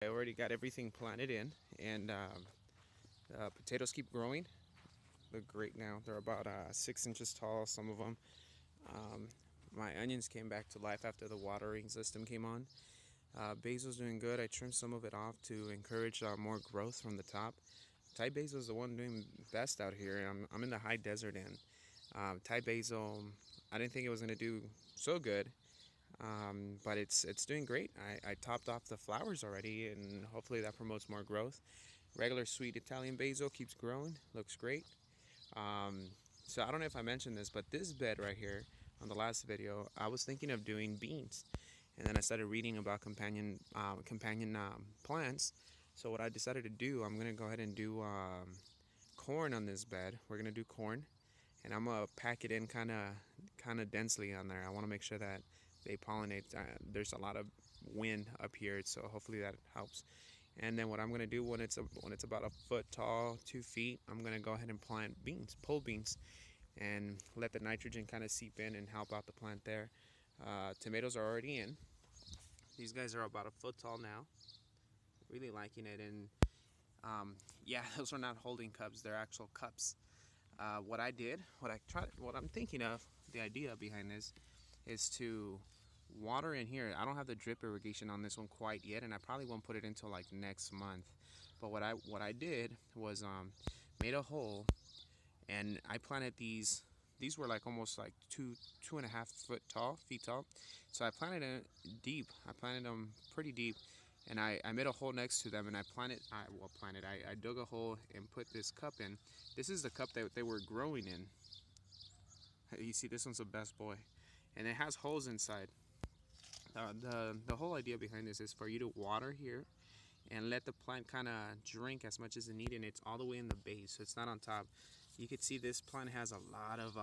I already got everything planted in, and potatoes keep growing. Look great now. They're about 6 inches tall, some of them. Um, my onions came back to life after the watering system came on. Basil's doing good. I trimmed some of it off to encourage more growth from the top. Thai basil is the one doing best out here. I'm in the high desert, and Thai basil, I didn't think it was going to do so good. But it's doing great. I topped off the flowers already, and hopefully that promotes more growth. Regular sweet Italian basil keeps growing, looks great. Um, so I don't know if I mentioned this, but this bed right here on the last video, I was thinking of doing beans, and then I started reading about companion plants. So what I decided to do, I'm gonna go ahead and do corn on this bed. We're gonna do corn, and I'm gonna pack it in kind of densely on there. I want to make sure that they pollinate. There's a lot of wind up here, so hopefully that helps. And then what I'm gonna do when it's about a foot tall, 2 feet, I'm gonna go ahead and plant beans, pole beans, and let the nitrogen kind of seep in and help out the plant there. Tomatoes are already in. These guys are about a foot tall now. Really liking it, and yeah, those are not holding cups; they're actual cups. What I'm thinking of, the idea behind this, is to water in here. I don't have the drip irrigation on this one quite yet, and I probably won't put it until like next month. But what I did was made a hole, and I planted these. These were like almost like 2.5 feet tall. So I planted it deep. I planted them pretty deep, and I made a hole next to them, and I dug a hole and put this cup in. This is the cup that they were growing in. You see, this one's the best boy, and it has holes inside. The whole idea behind this is for you to water here and let the plant kind of drink as much as it needs, and it's all the way in the base, so it's not on top. You can see this plant has a lot of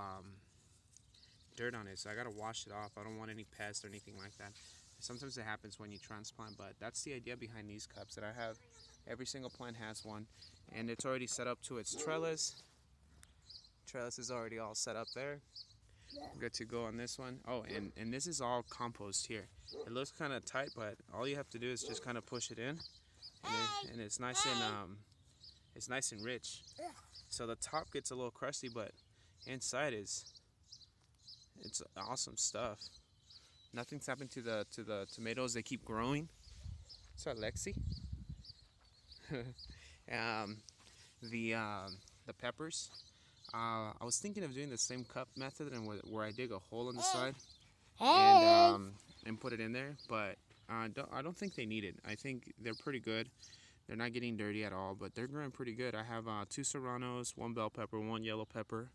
dirt on it, so I gotta wash it off. I don't want any pests or anything like that. Sometimes it happens when you transplant, but that's the idea behind these cups that I have. Every single plant has one, and it's already set up to its trellis. Trellis is already all set up there. Good to go on this one. Oh, and this is all compost here. It looks kind of tight, but all you have to do is just kind of push it in, and it's nice and rich. So the top gets a little crusty, but inside it's awesome stuff. Nothing's happened to the tomatoes. They keep growing. What's up, Lexi? The peppers. I was thinking of doing the same cup method, and where I dig a hole on the side and put it in there, but I don't think they need it. I think they're pretty good. They're not getting dirty at all, but they're growing pretty good. I have 2 serranos, 1 bell pepper, 1 yellow pepper,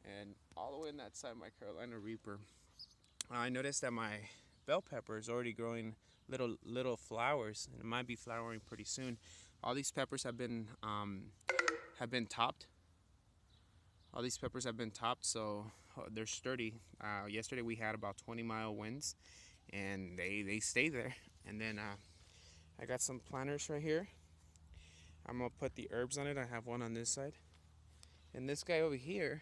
and all the way in that side, my Carolina Reaper. I noticed that my bell pepper is already growing little flowers, and it might be flowering pretty soon. All these peppers have been topped. All these peppers have been topped, so they're sturdy. Yesterday we had about 20-mile winds, and they stay there. And then I got some planters right here. I'm gonna put the herbs on it. I have one on this side, and this guy over here,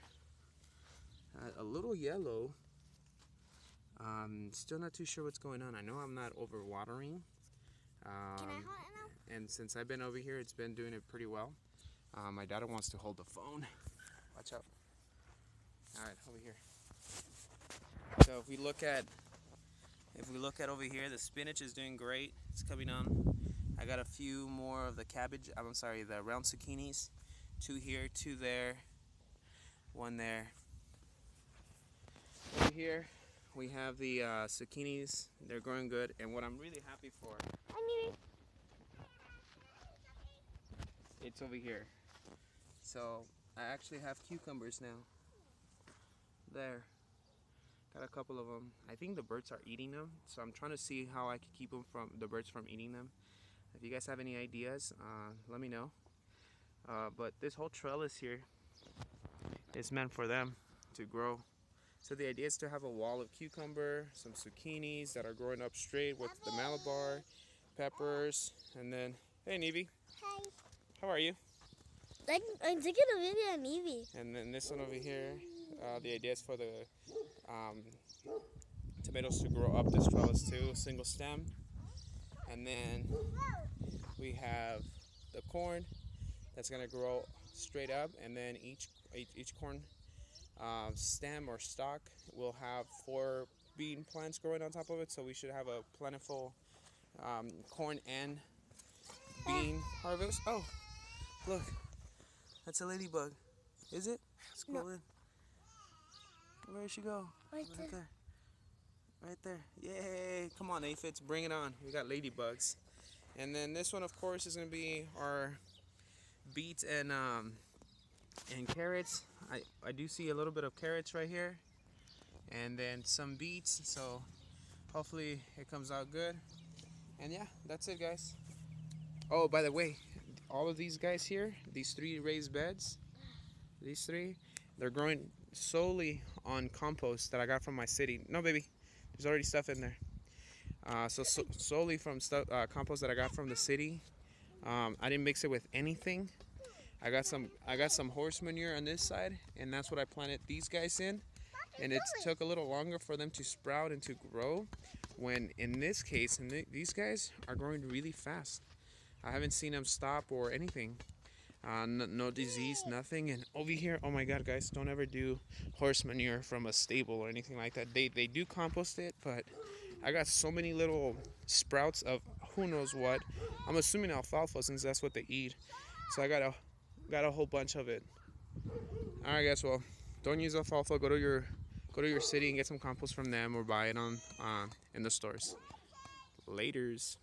a little yellow. Still not too sure what's going on. I know I'm not over watering. And since I've been over here, it's been doing it pretty well. My daughter wants to hold the phone. Watch out. All right, over here. So if we look at over here, the spinach is doing great. It's coming on. I got a few more of the cabbage. I'm sorry, the round zucchinis. 2 here, 2 there, 1 there. Over here, we have the zucchinis. They're growing good, and what I'm really happy for, it's over here. So I actually have cucumbers now. There. Got a couple of them. I think the birds are eating them, so I'm trying to see how I can keep the birds from eating them. If you guys have any ideas, let me know. But this whole trellis here is meant for them to grow. So the idea is to have a wall of cucumber, some zucchinis that are growing up straight with the Malabar, peppers, and then, hey Nevie. Hi. How are you? I'm taking a video on Evie. And then this one over here, the idea is for the tomatoes to grow up this trellis too, single stem. And then we have the corn that's gonna grow straight up, and then each corn stem or stalk will have 4 bean plants growing on top of it. So we should have a plentiful corn and bean harvest. Oh, look, that's a ladybug. Is it? Let's go in. Where did she go? Right there. Right there. Yay! Come on, aphids, bring it on. We got ladybugs. And then this one, of course, is gonna be our beets and carrots. I do see a little bit of carrots right here, and then some beets. So hopefully it comes out good. And yeah, that's it, guys. Oh, by the way, all of these guys here, these 3 raised beds, these 3, they're growing solely on compost that I got from my city. No, baby, there's already stuff in there. So solely from compost that I got from the city. I didn't mix it with anything. I got some horse manure on this side, and that's what I planted these guys in. And it took a little longer for them to sprout and to grow. When in this case, these guys are growing really fast. I haven't seen them stop or anything. No disease, nothing. And over here, oh my God, guys, don't ever do horse manure from a stable or anything like that. They do compost it, but I got so many little sprouts of who knows what. I'm assuming alfalfa, since that's what they eat. So I got a whole bunch of it. All right, guys. Well, don't use alfalfa. Go to your city and get some compost from them, or buy it on in the stores. Laters.